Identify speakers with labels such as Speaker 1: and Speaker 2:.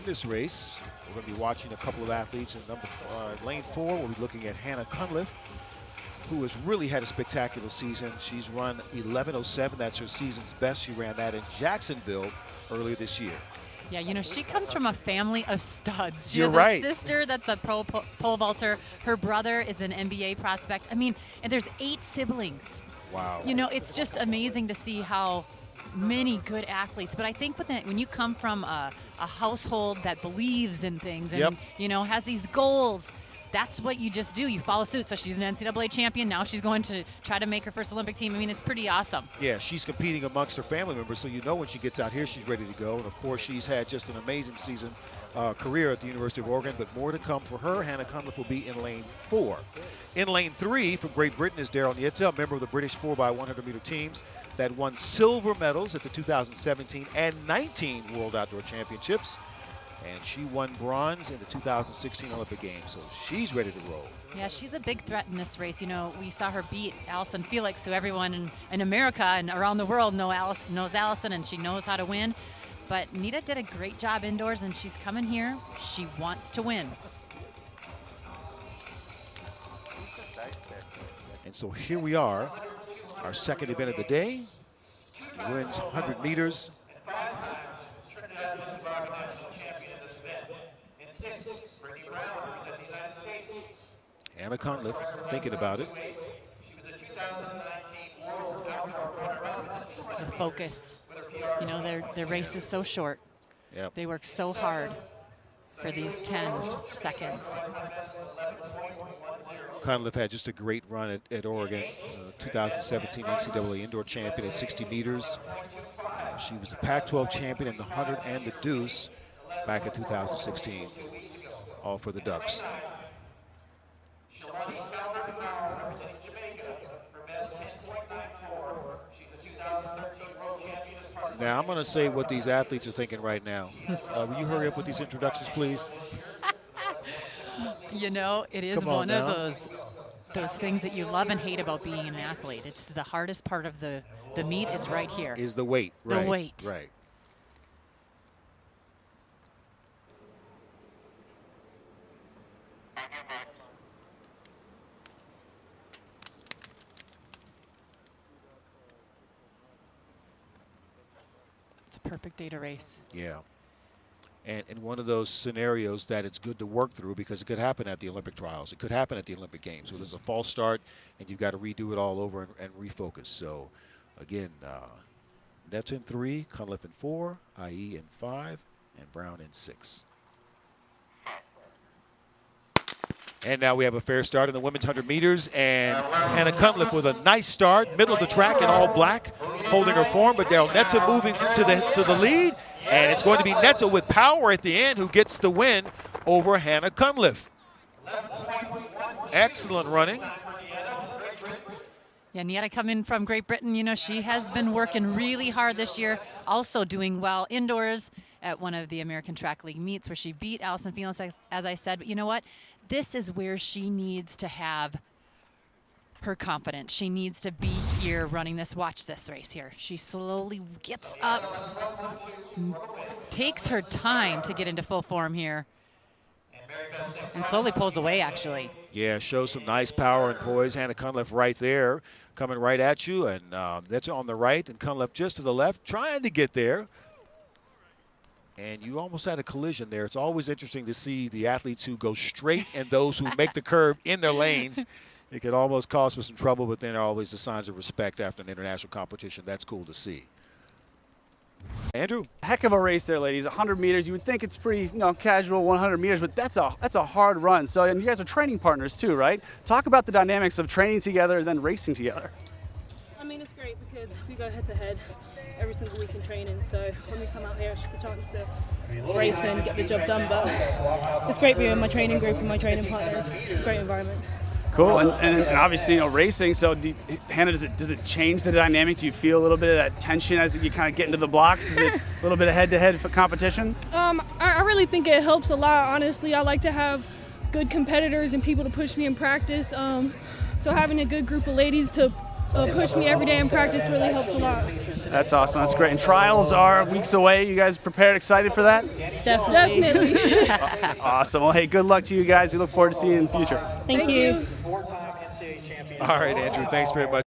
Speaker 1: this race. We're going to be watching a couple of athletes in lane 4. We'll be looking at Hannah Cunliffe, who has really had a spectacular season. She's run 11:07. That's her season's best. She ran that in Jacksonville earlier this year.
Speaker 2: Yeah, you know, she comes from a family of studs. She
Speaker 1: You're
Speaker 2: has
Speaker 1: right.
Speaker 2: a sister that's a pro pole vaulter. Her brother is an NBA prospect. I mean, and there's 8 siblings.
Speaker 1: Wow.
Speaker 2: You know, it's just amazing to see how many good athletes. But I think when you come from a household that believes in things and, you know, has these goals, that's what you just do. You follow suit. So she's an NCAA champion. Now she's going to try to make her first Olympic team. I mean, it's pretty awesome.
Speaker 1: Yeah, she's competing amongst her family members, so you know when she gets out here, she's ready to go. And, of course, she's had just an amazing season, career at the University of Oregon, but more to come for her. Hannah Cunliffe will be in lane 4. In lane 3 from Great Britain is Daryll Neita, a member of the British 4x100-meter teams that won silver medals at the 2017 and 19 World Outdoor Championships. And she won bronze in the 2016 Olympic Games, so she's ready to roll.
Speaker 2: Yeah, she's a big threat in this race. You know, we saw her beat Allison Felix, who everyone in America and around the world knows Allison, and she knows how to win. But Neita did a great job indoors, and she's coming here. She wants to win.
Speaker 1: And so here we are, our second event of the day. Women's 100 meters. Hannah Cunliffe thinking about it.
Speaker 2: The focus. You know, their race is so short.
Speaker 1: Yep.
Speaker 2: They work so hard for these 10 seconds.
Speaker 1: Cunliffe had just a great run at Oregon, 2017 NCAA indoor champion at 60 meters. She was the Pac-12 champion in the 100 and the deuce back in 2016, all for the Ducks. Now, I'm going to say what these athletes are thinking right now. Will you hurry up with these introductions, please?
Speaker 2: You know, it is one of those things that you love and hate about being an athlete. It's the hardest part of the meet is right here.
Speaker 1: Is the weight, right?
Speaker 2: The weight.
Speaker 1: Right.
Speaker 2: It's a perfect day to race.
Speaker 1: Yeah. And in one of those scenarios that it's good to work through, because it could happen at the Olympic trials. It could happen at the Olympic Games. So there's a false start, and you've got to redo it all over and refocus. So, again, Neita in 3, Cunliffe in 4, IE in 5, and Brown in 6. And now we have a fair start in the women's 100 meters, and Hannah Cunliffe with a nice start, middle of the track in all black, holding her form, but Daryll Neita moving to the lead, and it's going to be Neita with power at the end who gets the win over Hannah Cunliffe. Excellent running.
Speaker 2: Yeah, Neita coming from Great Britain, you know, she has been working really hard this year, also doing well indoors at one of the American Track League meets where she beat Allison Felix, as I said. But you know what? This is where she needs to have her confidence. She needs to be here running this. Watch this race here. She slowly gets up, takes her time to get into full form here, and slowly pulls away, actually.
Speaker 1: Yeah, shows some nice power and poise. Hannah Cunliffe right there, coming right at you, and that's on the right, and Cunliffe just to the left, trying to get there. And you almost had a collision there. It's always interesting to see the athletes who go straight and those who make the curve in their lanes. It could almost cause for some trouble, but then there are always the signs of respect after an international competition. That's cool to see. Andrew?
Speaker 3: Heck of a race there, ladies. 100 meters. You would think it's pretty, casual 100 meters, but that's a hard run. So, and you guys are training partners too, right? Talk about the dynamics of training together and then racing together.
Speaker 4: I mean, it's great because we go head to head every single week in training. So when we come out here, it's just a chance to race and get the job done. But it's great being in my training group and my training partners. It's a great environment.
Speaker 3: Cool, and obviously, racing. So, Hannah, does it change the dynamic? Do you feel a little bit of that tension as you kind of get into the blocks? Is it a little bit of head-to-head competition?
Speaker 5: I really think it helps a lot. Honestly, I like to have good competitors and people to push me in practice. So having a good group of ladies to push me every day in practice really helps a lot.
Speaker 3: That's awesome. That's great. And trials are weeks away. You guys prepared, excited for that?
Speaker 4: Definitely.
Speaker 3: Awesome. Well, hey, good luck to you guys. We look forward to seeing you in the future.
Speaker 4: Thank you.
Speaker 1: All right, Andrew, thanks very much.